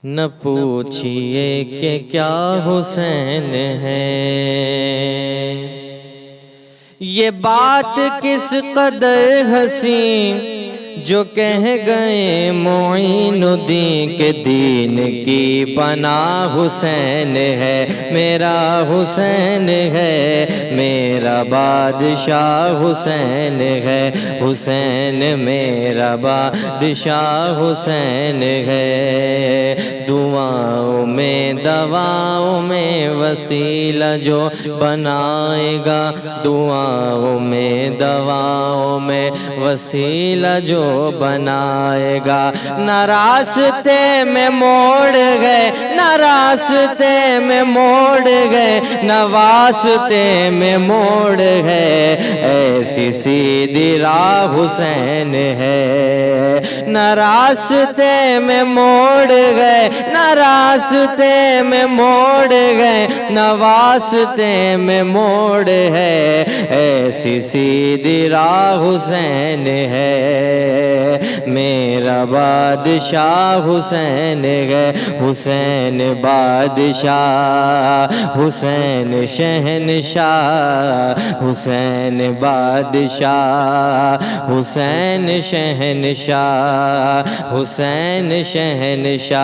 نہ پوچھئے کہ کیا حسین ہے، یہ بات کس قدر حسین جو کہہ گئے معین الدین کے دین کی پناہ حسین ہے، میرا حسین ہے، میرا بادشاہ حسین ہے، حسین میرا بادشاہ حسین ہے، دعاؤں میں دواؤں میں وسیلہ جو بنائے گا، دعاؤں میں دواؤں میں وسیلہ جو بنائے گا، نہ راستے میں موڑ گئے، نہ راستے میں موڑ گئے، نہ واسطے میں موڑ گئے، ایسی سیدھی راہ حسین ہے، نہ راستے میں موڑ گئے، نہ راستے میں موڑ گئے، نہ واسطے میں موڑ ہے، ایسی سیدھی راہ حسین ہے، میرا بادشاہ حسین ہے، حسین بادشاہ، حسین شہنشاہ، حسین بادشاہ، حسین شہنشاہ، حسین شہنشاہ،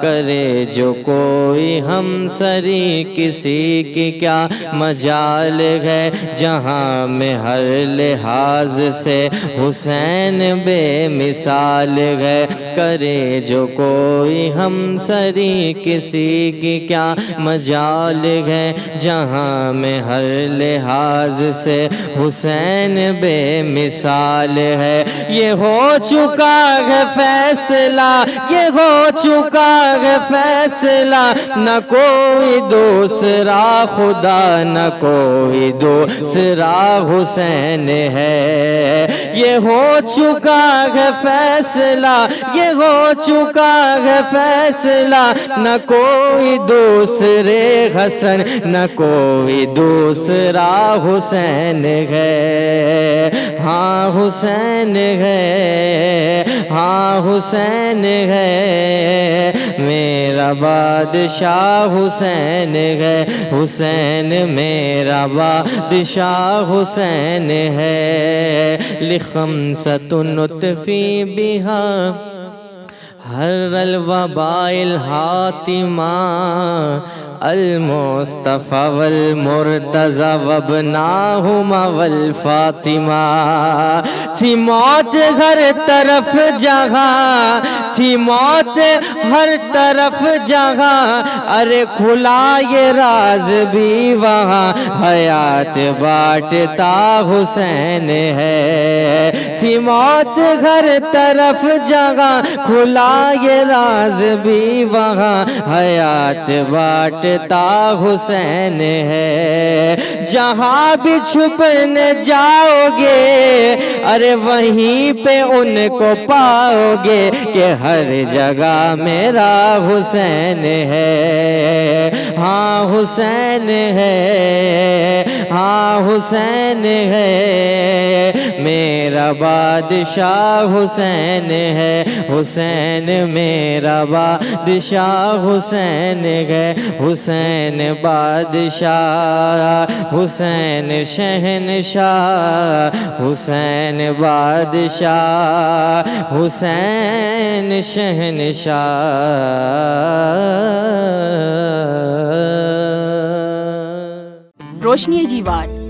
کرے جو کوئی ہم سری کسی کی کیا مجال ہے، جہاں میں ہر لحاظ سے حسین بے مثال ہے، کرے جو کوئی ہم سری کسی کی کیا مجال ہے، جہاں میں ہر لحاظ سے حسین بے مثال ہے، یہ ہو چکا ہے فیصلہ، یہ ہو چکا ہے فیصلہ، نہ کوئی دوسرا خدا، نہ کوئی دوسرا حسین ہے، یہ ہو چکا ہے فیصلہ، یہ ہو چکا ہے فیصلہ، نہ کوئی دوسرے حسن، نہ کوئی دوسرا حسین ہے، ہاں حسین ہے، ہاں حسین ہے، میرا بادشاہ حسین ہے، حسین میرا بادشاہ حسین ہے، لخمسۃ نطفی بہا حر الوباء الحاتمہ، المصطفیٰ والمرتضیٰ وابناہما والفاطمہ، تھی موت ہر طرف جہاں، تھی موت ہر طرف جہاں، ارے کھلا یہ راز بھی وہاں، حیات بانٹتا حسین ہے، تھی موت ہر طرف جہاں، کھلا یہ راز بھی وہاں، حیات بانٹتا حسین ہے، جہاں بھی چھپنے جاؤ گے، ارے وہیں پہ ان کو پاؤ گے، کہ ہر جگہ میرا حسین ہے، ہاں حسین ہے، ہاں حسین ہے، میرا بادشاہ حسین ہے، حسین میرا بادشاہ حسین ہے، حسین بادشاہ، حسین شہنشاہ، حسین بادشاہ، حسین شہنشاہ۔ روشنی جی وار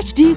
HD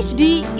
HD